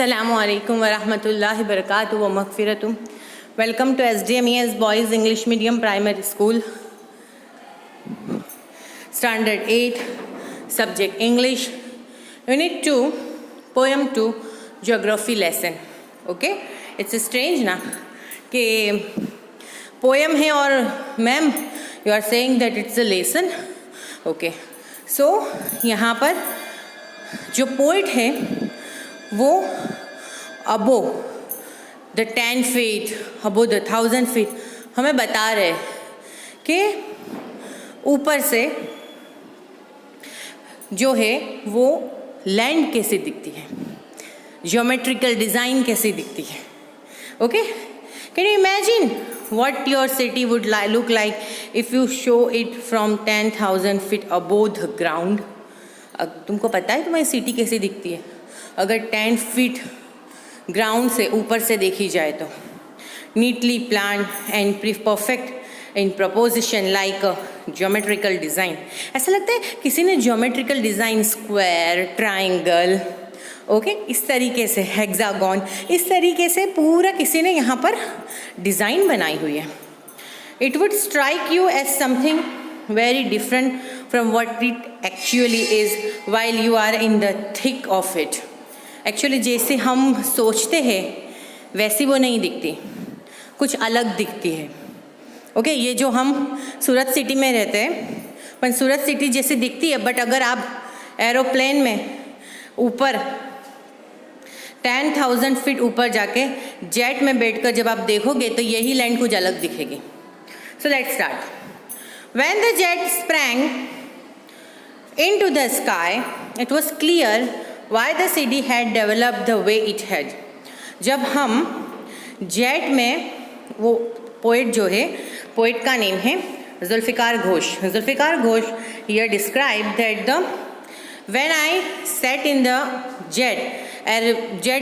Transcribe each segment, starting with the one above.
Assalamu alaikum wa rahmatullahi barakatuh wa maghfiratum. Welcome to SDMES Boys English Medium Primary School, Standard 8, Subject English, Unit 2, Poem 2, Geography lesson. Okay? It's strange ना कि poem है और ma'am you are saying that it's a lesson. Okay. So यहाँ पर जो poet है वो above the 10 feet, above the 1000 feet हमें बता रहे कि ऊपर से जो है वो लैंड कैसे दिखती है, ज्योमेट्रिकल डिज़ाइन कैसे दिखती है. Okay, can you imagine what your city would look like if you show it from 10,000 feet above the ground? तुमको पता है तुम्हारी सिटी कैसी दिखती है अगर 10 फीट ग्राउंड से ऊपर से देखी जाए तो. Neatly plan and perfect in preposition like a geometrical design. ऐसा लगता है किसी ने geometrical design, square, triangle, okay, इस तरीके से हेक्सागन, इस तरीके से पूरा किसी ने यहाँ पर डिज़ाइन बनाई हुई है. It would strike you as something very different from what it actually is while you are in the thick of it. Actually जैसे हम सोचते हैं वैसी वो नहीं दिखती, कुछ अलग दिखती है. ओके, ये जो हम सूरत सिटी में रहते हैं पर सूरत सिटी जैसी दिखती है, बट अगर आप एरोप्लेन में ऊपर 10,000 फीट ऊपर जाके जेट में बैठकर जब आप देखोगे तो यही लैंड कुछ अलग दिखेगी. So let's start. When the jet sprang into the sky, it was clear why the city had developed the way it had. जब हम जेट में, वो पोइट जो है, पोइट का नेम है Zulfikar Ghosh. Zulfikar Ghosh here described that when I sat in the jet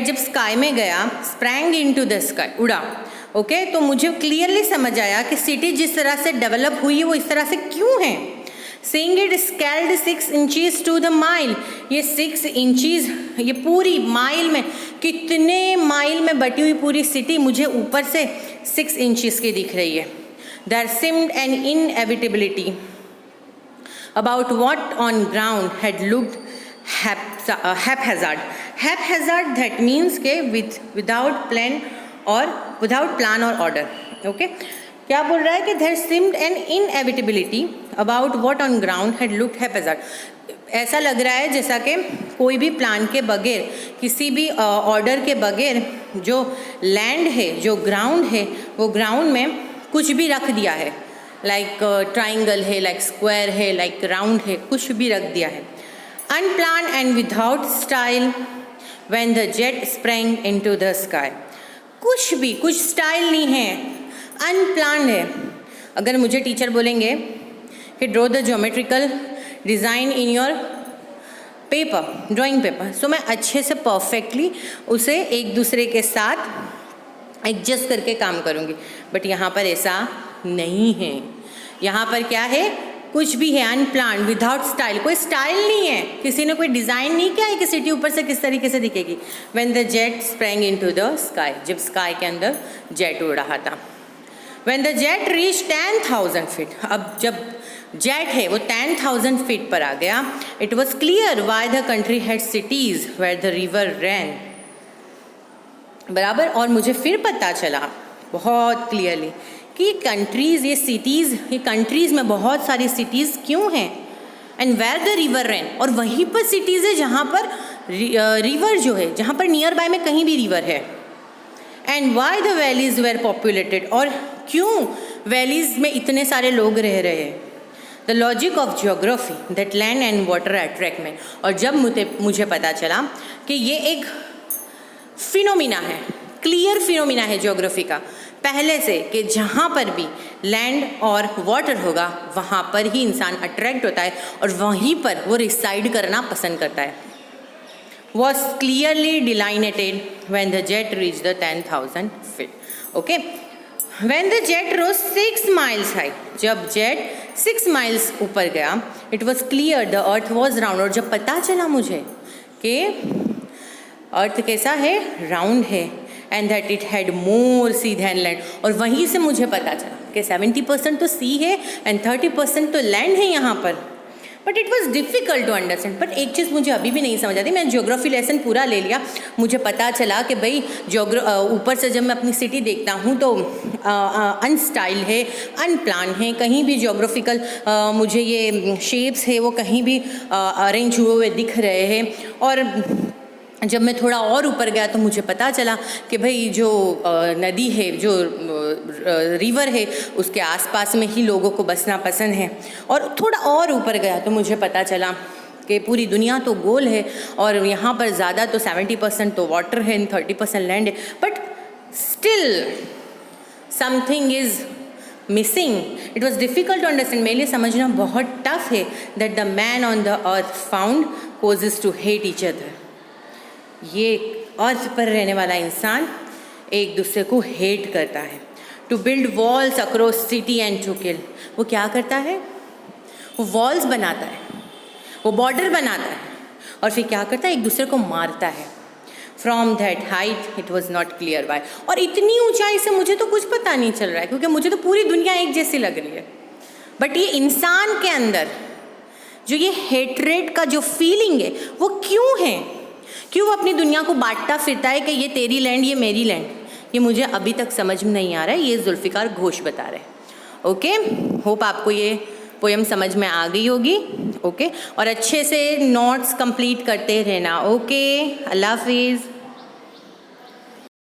जब sky में गया, sprang into the sky, उड़ा. ओके, तो मुझे क्लियरली समझ आया कि सिटी जिस तरह से डेवलप हुई है वो इस तरह से क्यों है. Seeing it scaled 6 inches to the mile. ये 6 इंचीज, ये पूरी माइल में, कितने माइल में बटी हुई पूरी सिटी मुझे ऊपर से 6 इंचीज की दिख रही है. There seemed an inevitability about what on ground had looked haphazard. Haphazard that means के विदाउट प्लान और विदाउट प्लान और ऑर्डर. ओके, क्या बोल रहा है कि there seemed an inevitability about what on ground had looked haphazard. ऐसा लग रहा है जैसा कि कोई भी प्लान के बगैर, किसी भी ऑर्डर के बगैर जो लैंड है, जो ग्राउंड है, वो ग्राउंड में कुछ भी रख दिया है. लाइक ट्राइंगल है, लाइक स्क्वायर है, लाइक राउंड है, कुछ भी रख दिया है. Unplanned and without style when the jet sprang into the sky. कुछ भी, कुछ स्टाइल नहीं है, अनप्लान है. अगर मुझे टीचर बोलेंगे कि draw the geometrical design in your paper, drawing paper, so मैं अच्छे से परफेक्टली उसे एक दूसरे के साथ एडजस्ट करके काम करूँगी. बट यहाँ पर ऐसा नहीं है. यहाँ पर क्या है, कुछ भी है, अनप्लान, विदाउट स्टाइल. कोई स्टाइल नहीं है, किसी ने कोई डिज़ाइन नहीं किया है कि सिटी ऊपर से किस तरीके से दिखेगी. When the jet sprang into the sky, जब स्काई के अंदर जेट उड़ रहा था. When the jet reach 10,000 feet, अब जब जेट है वो 10,000 फीट पर आ गया. It was clear why the country had cities where the river ran. बराबर. और मुझे फिर पता चला बहुत क्लियरली कि ये कंट्रीज़, ये सिटीज़, ये कंट्रीज़ में बहुत सारी सिटीज़ क्यों हैं. एंड वेयर द रिवर रैन, और वहीं पर सिटीज़ है जहाँ पर रिवर जो है, जहाँ पर नियर बाय में कहीं भी रिवर है. And why the valleys were populated, और क्यों वैलीज़ में इतने सारे लोग रह रहे हैं. The logic of geography that land and water attract में. और जब मुझे पता चला कि ये एक फिनोमिना है, क्लियर फिनोमिना है ज्योग्राफी का पहले से, कि जहाँ पर भी लैंड और वाटर होगा वहाँ पर ही इंसान अट्रैक्ट होता है और वहीं पर वो रिसाइड करना पसंद करता है. Was clearly delineated when the jet reach the 10,000 feet. Okay, when the jet rose 6 miles high, जब जेट 6 माइल्स ऊपर गया, it was clear the earth was round. और जब पता चला मुझे कि अर्थ कैसा है, राउंड है, and that it had more sea than land. और वहीं से मुझे पता चला कि 70% तो सी है एंड 30% तो लैंड है यहाँ पर। But it was difficult to understand. But एक चीज़ मुझे अभी भी नहीं समझ आती, मैं ज्योग्राफी लेसन पूरा ले लिया, मुझे पता चला कि भाई ऊपर से जब मैं अपनी सिटी देखता हूँ तो अनस्टाइल है, अनप्लान है, कहीं भी ज्योग्राफिकल मुझे ये शेप्स है वो कहीं भी अरेंज हुए हुए दिख रहे हैं। और जब मैं थोड़ा और ऊपर गया तो मुझे पता चला कि भाई जो नदी है, जो रिवर है, उसके आसपास में ही लोगों को बसना पसंद है। और थोड़ा और ऊपर गया तो मुझे पता चला कि पूरी दुनिया तो गोल है और यहाँ पर ज़्यादा तो 70% तो वाटर है एंड 30% लैंड है। But still something is missing. It was difficult to understand. मेरे लिए समझना बहुत टफ है that the man on the earth found causes to hate each other. ये अर्थ पर रहने वाला इंसान एक दूसरे को हेट करता है। To build walls across city and to kill. वो क्या करता है, वो वॉल्स बनाता है, वो बॉर्डर बनाता है और फिर क्या करता है, एक दूसरे को मारता है। From that height it was not clear why. और इतनी ऊंचाई से मुझे तो कुछ पता नहीं चल रहा है क्योंकि मुझे तो पूरी दुनिया एक जैसी लग रही है। बट ये इंसान के अंदर जो ये हेट्रेड का जो फीलिंग है वो क्यों है, क्यों वो अपनी दुनिया को बांटता फिरता है कि ये तेरी लैंड, ये मेरी लैंड, ये मुझे अभी तक समझ में नहीं आ रहा है। ये जुल्फ़िकार घोष बता रहे हैं। ओके, होप आपको ये पोएम समझ में आ गई होगी। ओके, और अच्छे से नोट्स कंप्लीट करते रहना। ओके, अल्लाह हाफिज़।